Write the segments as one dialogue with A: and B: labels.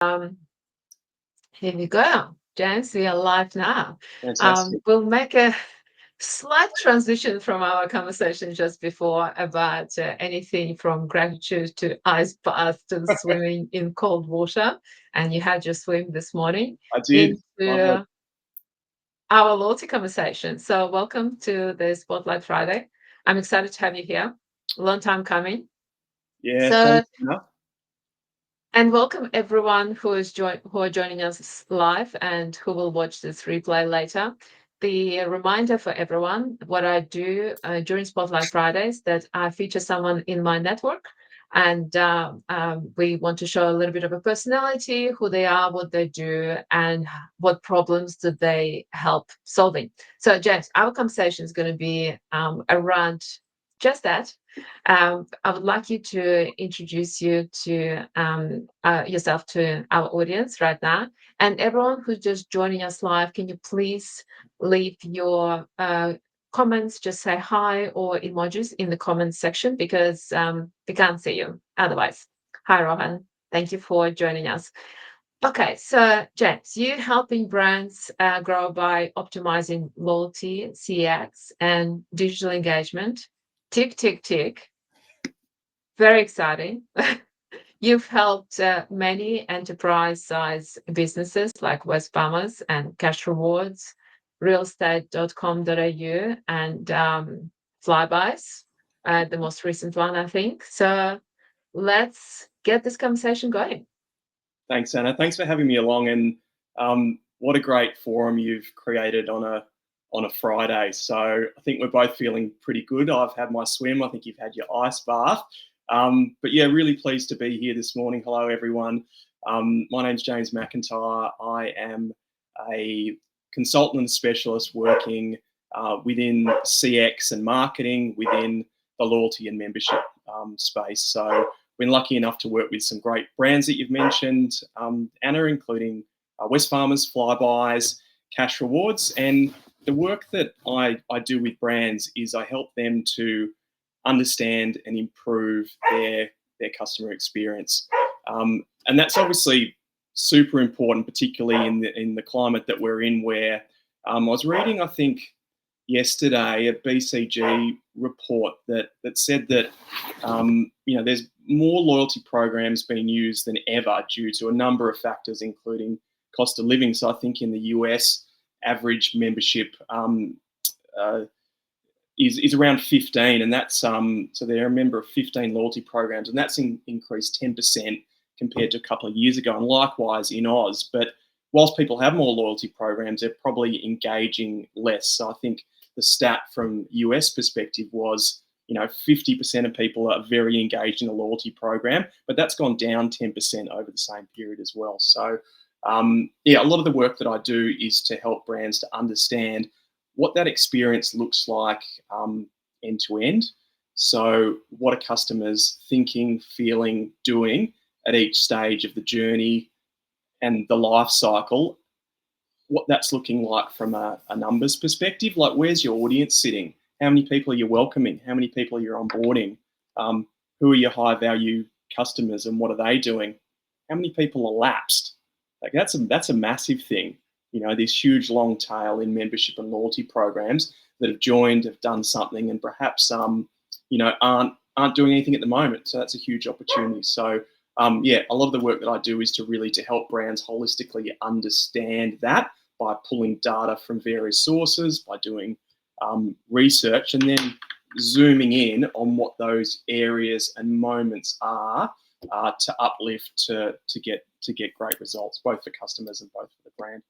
A: Um, Here we go. James, we are live now.
B: Fantastic.
A: We'll make a slight transition from our conversation just before about anything from gratitude to ice baths to swimming in cold water. And you had your swim this morning
B: I did. Lovely.
A: into our loyalty conversation. So, welcome to the Spotlight Friday. I'm excited to have you here. Long time coming.
B: Yeah,
A: So,
B: thanks, Anna.
A: and welcome everyone who are joining us live and who will watch this replay later. The reminder for everyone, what I do during Spotlight Fridays, that I feature someone in my network, and we want to show a little bit of a personality, who they are, what they do, and what problems do they help solving. So, James, our conversation is going to be around just that. I would like you to introduce yourself to our audience right now. And everyone who's just joining us live, can you please leave your comments, just say hi or emojis in the comments section because we can't see you otherwise. Hi, Rohan. Thank you for joining us. Okay, so James, you helping brands grow by optimizing loyalty, CX, and digital engagement. Tick, tick, tick. Very exciting. You've helped many enterprise size businesses like West Farmers and Cash Rewards, realestate.com.au, and Flybys, the most recent one, I think. So let's get this conversation going.
B: Thanks, Anna. Thanks for having me along. And what a great forum you've created on a Friday. So I think we're both feeling pretty good. I've had my swim. I think you've had your ice bath. But yeah, really pleased to be here this morning. Hello, everyone. My name's James McIntyre. I am a consultant and specialist working within CX and marketing within the loyalty and membership space. So been lucky enough to work with some great brands that you've mentioned, Anna, including West Farmers, Flybys, Cash Rewards. And the work that I do with brands is I help them to understand and improve their customer experience. And that's obviously super important, particularly in the climate that we're in, where I was reading, I think, yesterday a BCG report that said that there's more loyalty programs being used than ever due to a number of factors, including cost of living. So I think in the US, average membership is around 15, and that's so they're a member of 15 loyalty programs, and that's increased 10% compared to a couple of years ago, and likewise in Oz. But whilst people have more loyalty programs, they're probably engaging less. So I think the stat from US perspective was 50% of people are very engaged in a loyalty program, but that's gone down 10% over the same period as well. So a lot of the work that I do is to help brands to understand what that experience looks like end to end. So what are customers thinking, feeling, doing at each stage of the journey and the life cycle, what that's looking like from a numbers perspective. Like, where's your audience sitting? How many people are you welcoming? How many people are you onboarding? Who are your high value customers and what are they doing? How many people are lapsed? Like, that's a massive thing. This huge long tail in membership and loyalty programs that have joined, have done something, and perhaps aren't doing anything at the moment. So that's a huge opportunity. So a lot of the work that I do is to help brands holistically understand that by pulling data from various sources, by doing research, and then zooming in on what those areas and moments are to uplift to get great results, both for customers and both for the brand.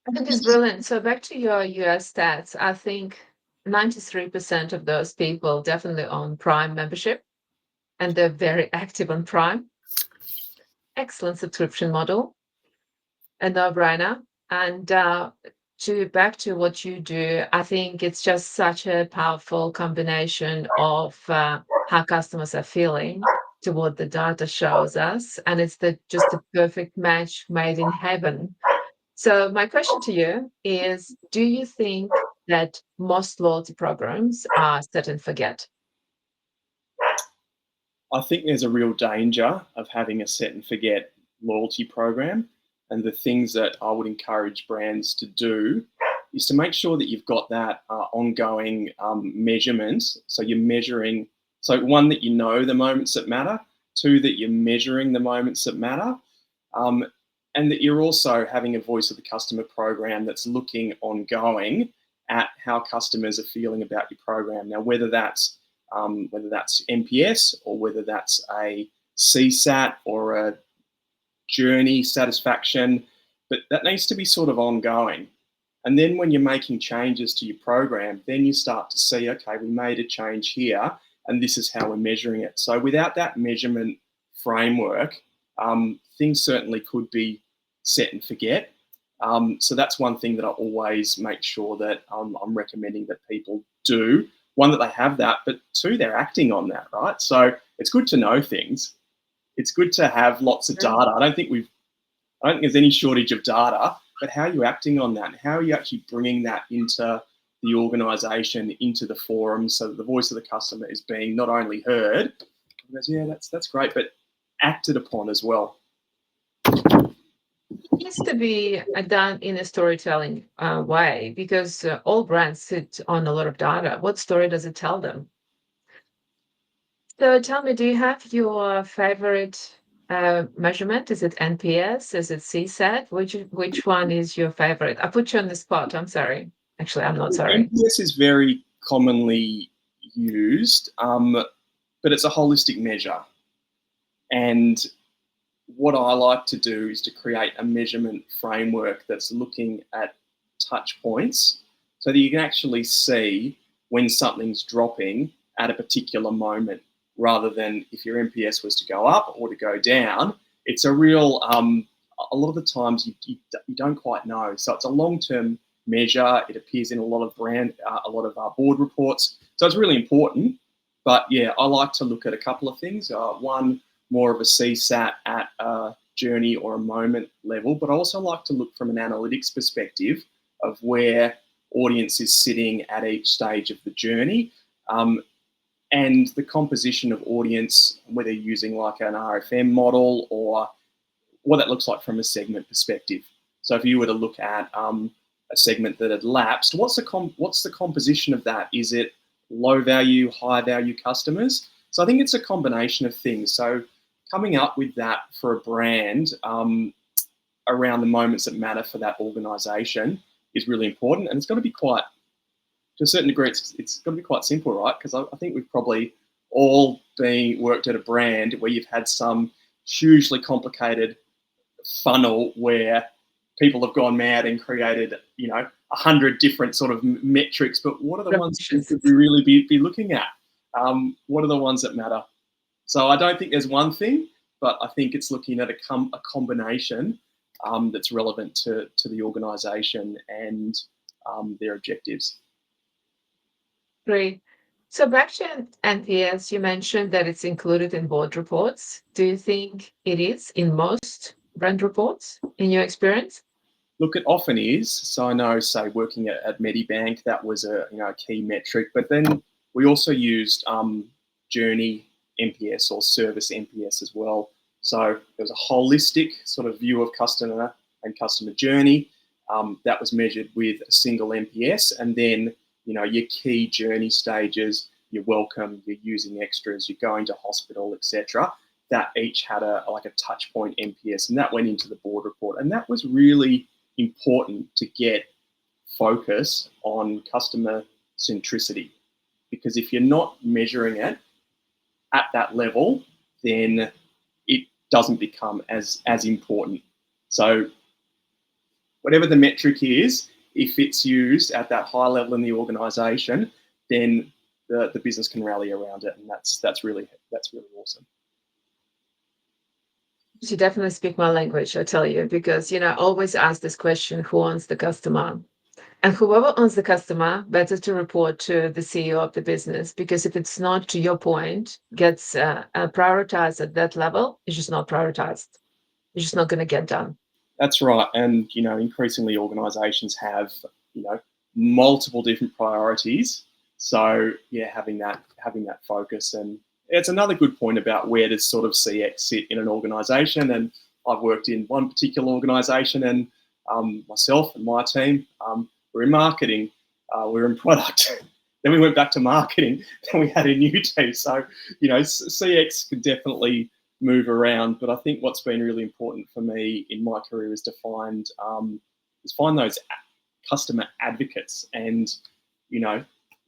A: I think it's brilliant. So back to your US stats, I think 93% of those people definitely own Prime membership and they're very active on Prime. Excellent subscription model, a no-brainer. And to back to what you do, I think it's just such a powerful combination of how customers are feeling to what the data shows us, and it's just the perfect match made in heaven. So my question to you is, do you think that most loyalty programs are set and forget?
B: I think there's a real danger of having a set and forget. loyalty program. And the things that I would encourage brands to do is to make sure that you've got that ongoing measurement. So you're measuring, so one, that you know the moments that matter, two, that you're measuring the moments that matter, and that you're also having a voice of the customer program that's looking ongoing at how customers are feeling about your program. Now, whether that's NPS or whether that's a CSAT or a journey satisfaction, but that needs to be sort of ongoing. And then when you're making changes to your program, then you start to see, okay, we made a change here, and this is how we're measuring it. So without that measurement framework, things certainly could be set and forget. So that's one thing that I always make sure that I'm recommending that people do. One, that they have that, but two, they're acting on that, right? So it's good to know things. It's good to have lots of data. I don't think there's any shortage of data, but how are you acting on that? How are you actually bringing that into the organisation, into the forum, so that the voice of the customer is being not only heard, goes, yeah, that's great, but acted upon as well.
A: It needs to be done in a storytelling way, because all brands sit on a lot of data. What story does it tell them? So tell me, do you have your favorite measurement? Is it NPS? Is it CSAT? Which one is your favorite? I put you on the spot. I'm sorry. Actually, I'm not sorry.
B: NPS is very commonly used, but it's a holistic measure. And what I like to do is to create a measurement framework that's looking at touch points so that you can actually see when something's dropping at a particular moment, rather than if your NPS was to go up or to go down. It's a real, a lot of the times you don't quite know. So it's a long-term measure. It appears in a lot of board reports. So it's really important. But yeah, I like to look at a couple of things. One, more of a CSAT at a journey or a moment level, but I also like to look from an analytics perspective of where audience is sitting at each stage of the journey, and the composition of audience, whether using like an RFM model or what that looks like from a segment perspective. So if you were to look at a segment that had lapsed, what's the composition of that? Is it low value, high value customers? So I think it's a combination of things. So coming up with that for a brand around the moments that matter for that organisation is really important, and it's got to be quite, to a certain degree, it's got to be quite simple, right? Because I think we've probably all worked at a brand where you've had some hugely complicated funnel where people have gone mad and created, 100 different sort of metrics, but what are the ones that we really be looking at? What are the ones that matter? So I don't think there's one thing, but I think it's looking at a combination that's relevant to the organisation and their objectives.
A: Great. So back to NPS, you mentioned that it's included in board reports. Do you think it is in most brand reports, in your experience?
B: Look, it often is. So I know, say, working at Medibank, that was a key metric. But then we also used journey NPS or service NPS as well. So there was a holistic sort of view of customer and customer journey that was measured with a single NPS, and then your key journey stages, your welcome, you're using extras, you're going to hospital, etc. That each had a touch point NPS, and that went into the board report, and that was really important to get focus on customer centricity, because if you're not measuring it at that level, then it doesn't become as important. So whatever the metric is, if it's used at that high level in the organisation, then the business can rally around it, and that's really awesome.
A: You definitely speak my language, I tell you, because I always ask this question: who owns the customer? And whoever owns the customer, better to report to the CEO of the business, because if it's not, to your point, gets prioritized at that level, it's just not prioritized. It's just not going to get done.
B: That's right, and increasingly organisations have multiple different priorities. So yeah, having that focus, and it's another good point about where does sort of CX sit in an organisation, and I've worked in one particular organisation, and myself and my team were in marketing, we were in product. Then we went back to marketing. Then we had a new team. So, CX can definitely move around. But I think what's been really important for me in my career is to find those customer advocates, and they're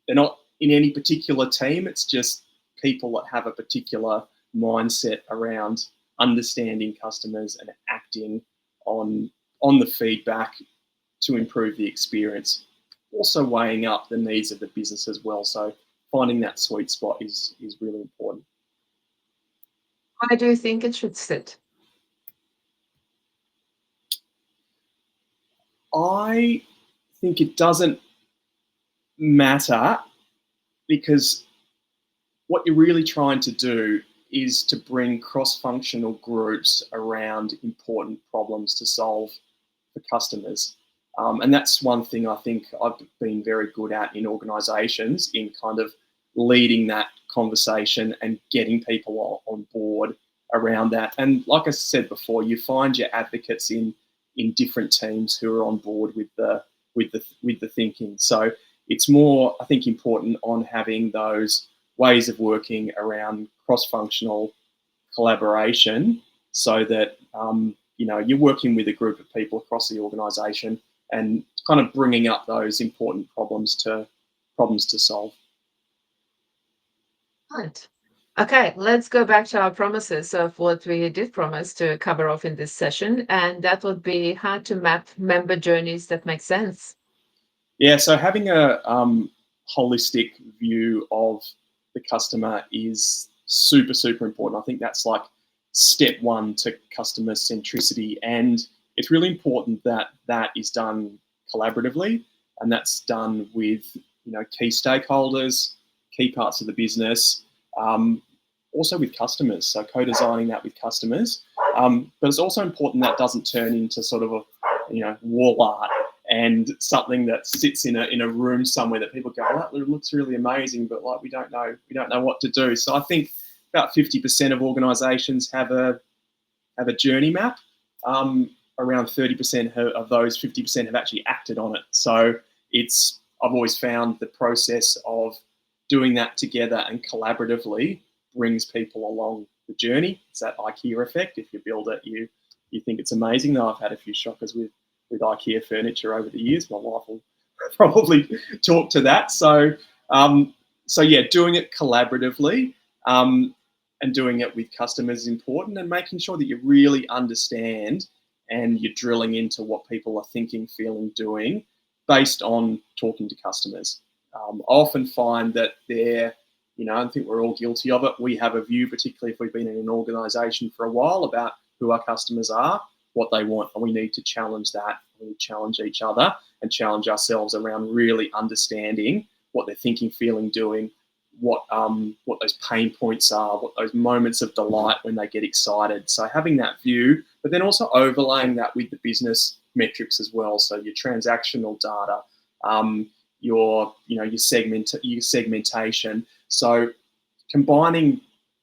B: not in any particular team. It's just people that have a particular mindset around understanding customers and acting on the feedback to improve the experience. Also weighing up the needs of the business as well. So finding that sweet spot is really important.
A: Why do you think it should sit?
B: I think it doesn't matter, because what you're really trying to do is to bring cross-functional groups around important problems to solve for customers. And that's one thing I think I've been very good at in organisations, in kind of leading that conversation and getting people on board around that. And like I said before, you find your advocates in different teams who are on board with the thinking. So it's more, I think, important on having those ways of working around cross-functional collaboration, so that you're working with a group of people across the organisation and kind of bringing up those important problems to solve.
A: Right. Okay, let's go back to our promises of what we did promise to cover off in this session, and that would be how to map member journeys that make sense.
B: Yeah, so having a holistic view of the customer is super, super important. I think that's like step one to customer centricity, and it's really important that that is done collaboratively, and that's done with key stakeholders, key parts of the business, also with customers. So co-designing that with customers, but it's also important that doesn't turn into sort of a wall art and something that sits in a room somewhere that people go, "That looks really amazing," but like we don't know what to do. So I think about 50% of organisations have a journey map. Around 30% of those 50% have actually acted on it. So I've always found the process of doing that together and collaboratively brings people along the journey. It's that IKEA effect. If you build it, you think it's amazing. Though I've had a few shockers with IKEA furniture over the years. My wife will probably talk to that. So yeah, doing it collaboratively and doing it with customers is important, and making sure that you really understand and you're drilling into what people are thinking, feeling, doing based on talking to customers. I often find that I think we're all guilty of it. We have a view, particularly if we've been in an organisation for a while, about who our customers are, what they want, and we need to challenge that. We need to challenge each other and challenge ourselves around really understanding what they're thinking, feeling, doing, what those pain points are, what those moments of delight when they get excited. So having that view, but then also overlaying that with the business metrics as well. So your transactional data, your segmentation. So combining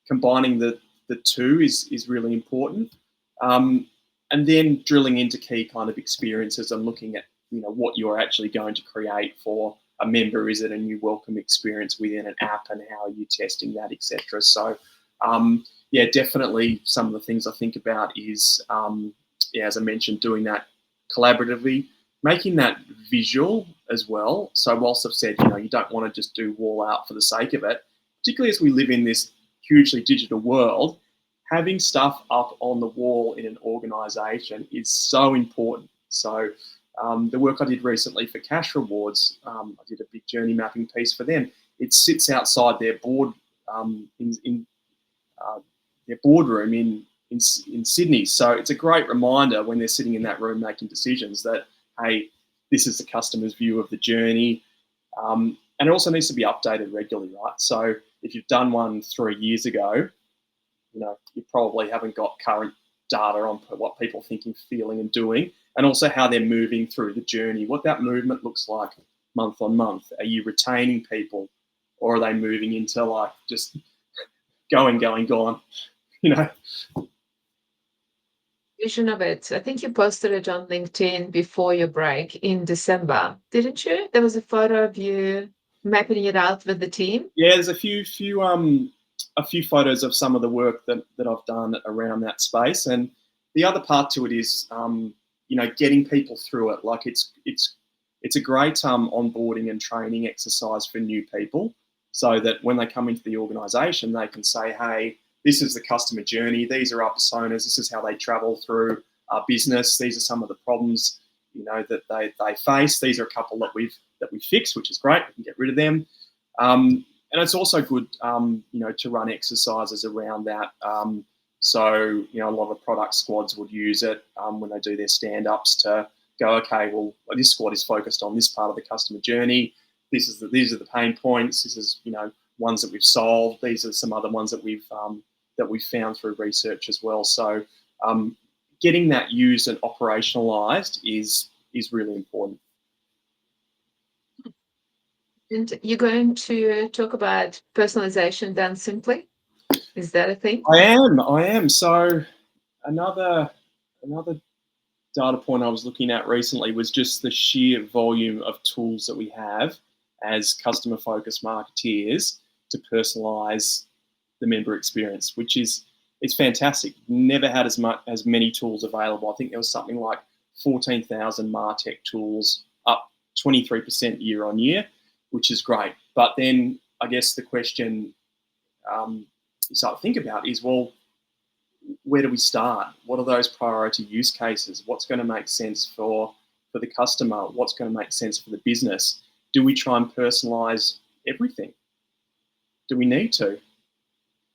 B: the two is really important. And then drilling into key kind of experiences and looking at what you're actually going to create for a member. Is it a new welcome experience within an app, and how are you testing that, etc. So yeah, definitely some of the things I think about is as I mentioned, doing that collaboratively, making that visual as well. So whilst I've said you don't want to just do wall out for the sake of it, particularly as we live in this hugely digital world, having stuff up on the wall in an organisation is so important. So the work I did recently for Cash Rewards, I did a big journey mapping piece for them. It sits outside their board in their boardroom in Sydney. So it's a great reminder when they're sitting in that room making decisions that, hey, this is the customer's view of the journey. And it also needs to be updated regularly, right? So if you've done one 3 years ago, you probably haven't got current data on what people are thinking, feeling, and doing, and also how they're moving through the journey, what that movement looks like month on month. Are you retaining people, or are they moving into like just going, gone?
A: vision of it. I think you posted it on LinkedIn before your break in December, didn't you? There was a photo of you mapping it out with the team.
B: Yeah, there's a few photos of some of the work that I've done around that space, and the other part to it is getting people through it. Like it's a great onboarding and training exercise for new people, so that when they come into the organisation, they can say, "Hey, this is the customer journey. These are our personas. This is how they travel through our business. These are some of the problems that they face. These are a couple that we fixed, which is great. We can get rid of them." And it's also good, to run exercises around that. So, a lot of product squads would use it when they do their stand-ups to go, okay, well, this squad is focused on this part of the customer journey. These are the pain points. This is, ones that we've solved. These are some other ones that we've found through research as well. So, getting that used and operationalized is really important.
A: And you're going to talk about personalization done simply. Is that a thing?
B: I am. So another data point I was looking at recently was just the sheer volume of tools that we have as customer focused marketeers to personalize the member experience, which is it's fantastic. Never had as many tools available. I think there was something like 14,000 Martech tools, up 23% year on year, which is great. But then I guess the question you start to think about is, well, where do we start? What are those priority use cases? What's going to make sense for the customer? What's going to make sense for the business? Do we try and personalize everything? Do we need to?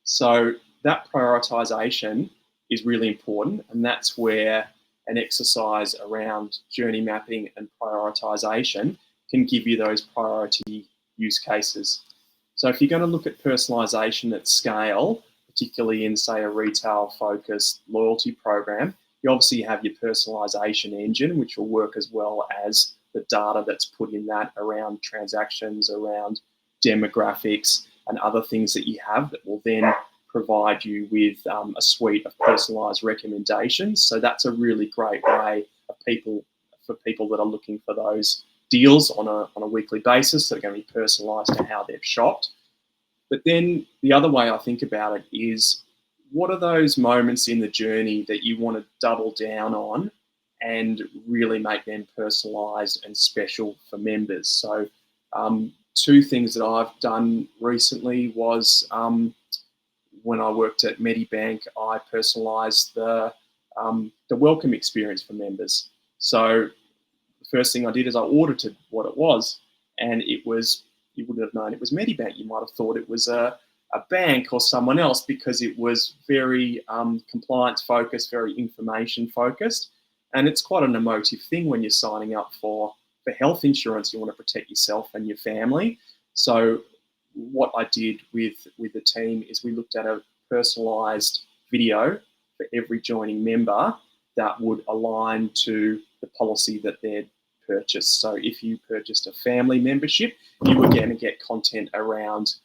B: So that prioritization is really important, and that's where an exercise around journey mapping and prioritization can give you those priority use cases. So if you're going to look at personalization at scale, particularly in, say, a retail-focused loyalty program, you obviously have your personalization engine, which will work as well as the data that's put in that around transactions, around demographics, and other things that you have that will then provide you with a suite of personalized recommendations. So that's a really great way for people that are looking for those deals on a weekly basis that are going to be personalized to how they've shopped. But then the other way I think about it is, what are those moments in the journey that you want to double down on and really make them personalized and special for members? So two things that I've done recently was when I worked at Medibank, I personalised the welcome experience for members. So the first thing I did is I audited what it was, and it was, you wouldn't have known it was Medibank. You might have thought it was a bank or someone else, because it was very compliance focused, very information focused, and it's quite an emotive thing when you're signing up for health insurance. You want to protect yourself and your family. So what I did with the team is we looked at a personalised video for every joining member that would align to the policy that they'd purchased. So if you purchased a family membership, you were going to get content around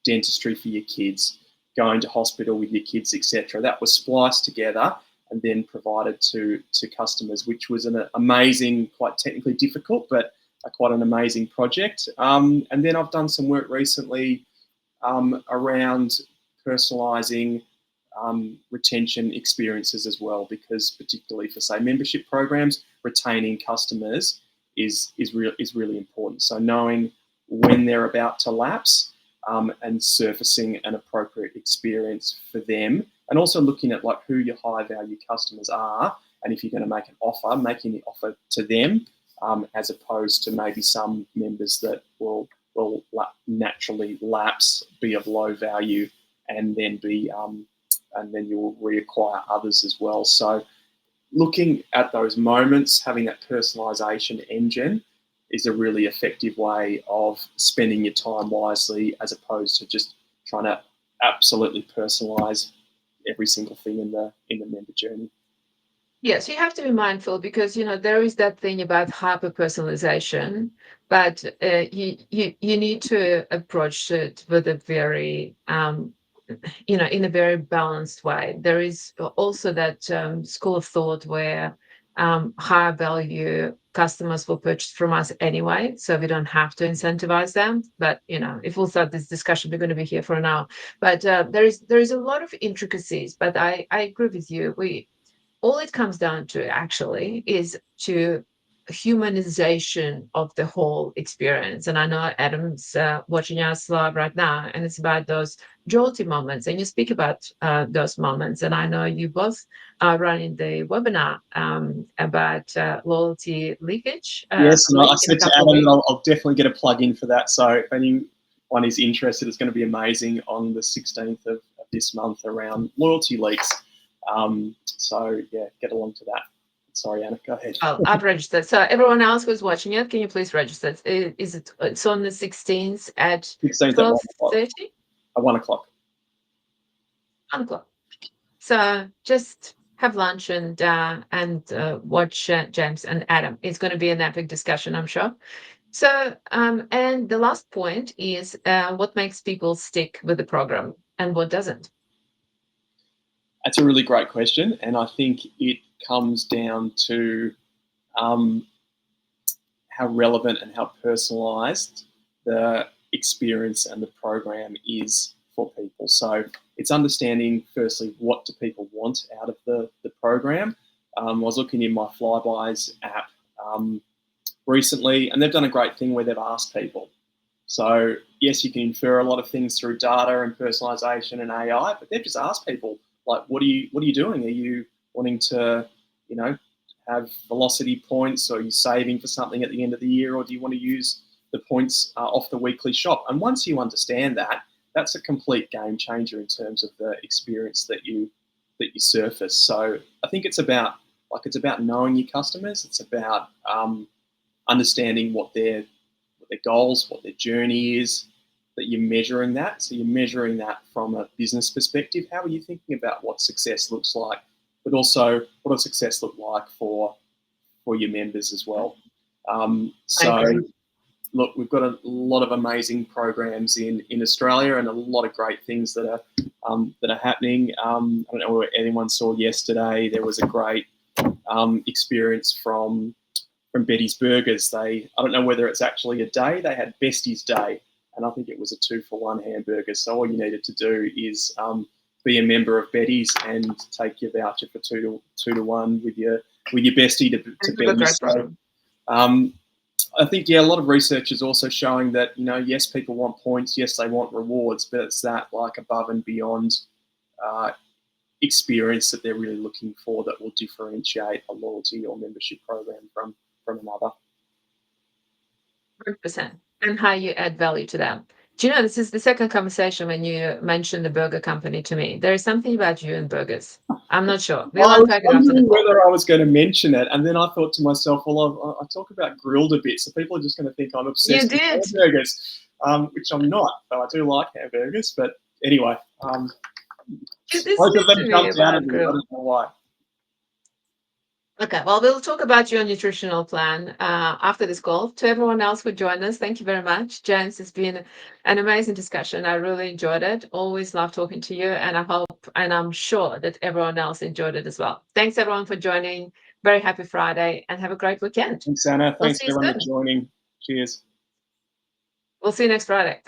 B: dentistry for your kids, going to hospital with your kids, etc. That was spliced together and then provided to customers, which was an amazing, quite technically difficult, but quite an amazing project. And then I've done some work recently around personalising retention experiences as well, because particularly for, say, membership programs, retaining customers is really important. So knowing when they're about to lapse and surfacing an appropriate experience for them, and also looking at like who your high value customers are, and if you're going to make an offer, making the offer to them, as opposed to maybe some members that will naturally lapse, be of low value, and then you will reacquire others as well. So looking at those moments, having that personalisation engine is a really effective way of spending your time wisely, as opposed to just trying to absolutely personalise every single thing in the member journey.
A: Yes, you have to be mindful because there is that thing about hyper personalization, but you need to approach it with a very in a very balanced way. There is also that school of thought where higher value customers will purchase from us anyway, so we don't have to incentivize them. But if we'll start this discussion, we're going to be here for an hour. But there is a lot of intricacies. But I agree with you. All it comes down to actually is to humanization of the whole experience. And I know Adam's watching us live right now, and it's about those jolty moments. And you speak about those moments. And I know you both are running the webinar about loyalty leakage,
B: Yes, and I
A: link in a
B: said to
A: couple of
B: Adam that
A: weeks.
B: I'll definitely get a plug in for that. So if anyone is interested, it's going to be amazing on the 16th of this month around loyalty leaks. So yeah, get along to that. Sorry, Anna, go ahead.
A: Oh, I've registered. So everyone else who's watching it, can you please register? It's on the 16th at
B: 16th at 1 o'clock.
A: 12:30?
B: At 1 o'clock.
A: 1 o'clock. So just have lunch and watch James and Adam. It's going to be an epic discussion, I'm sure. So, and the last point is what makes people stick with the program and what doesn't?
B: That's a really great question, and I think it comes down to how relevant and how personalised the experience and the program is for people. So it's understanding, firstly, what do people want out of the program. I was looking in my Flybys app recently, and they've done a great thing where they've asked people. So yes, you can infer a lot of things through data and personalisation and AI, but they've just asked people, like, what are you doing? Are you wanting to, have velocity points, or are you saving for something at the end of the year, or do you want to use the points off the weekly shop? And once you understand that, that's a complete game changer in terms of the experience that you surface. So I think it's about knowing your customers. It's about understanding what their goals, what their journey is, that you're measuring that. So you're measuring that from a business perspective. How are you thinking about what success looks like, but also what does success look like for your members as well? So look, we've got a lot of amazing programs in Australia and a lot of great things that are happening. I don't know what anyone saw yesterday. There was a great experience from Betty's Burgers. I don't know whether it's actually a day. They had Bestie's Day, and I think it was a 2-for-1 hamburger. So all you needed to do is be a member of Betty's and take your voucher for 2-to-1 with your bestie to Betty's. So, I think, a lot of research is also showing that, yes, people want points, yes, they want rewards, but it's that like above and beyond experience that they're really looking for that will differentiate a loyalty or membership program from another.
A: 100%. And how you add value to them. Do you know, this is the second conversation when you mentioned the burger company to me. There is something about you and burgers. I'm not sure. We'll
B: I was
A: unpack it after the
B: wondering
A: call.
B: whether I was going to mention it, and then I thought to myself, well, I talk about grilled a bit, so people are just going to think I'm
A: You
B: obsessed with
A: did.
B: hamburgers, which I'm not. But I do like hamburgers. But anyway,
A: You did
B: both of
A: speak
B: them
A: to me
B: jumped out at
A: about
B: me. I
A: grill.
B: don't know why.
A: Okay, well, we'll talk about your nutritional plan after this call. To everyone else who joined us, thank you very much. James, it's been an amazing discussion. I really enjoyed it. Always love talking to you, and I hope and I'm sure that everyone else enjoyed it as well. Thanks, everyone, for joining. Very happy Friday, and have a great weekend.
B: Thanks, Anna.
A: We'll
B: Thanks
A: see you
B: everyone
A: soon.
B: for joining. Cheers.
A: We'll see you next Friday.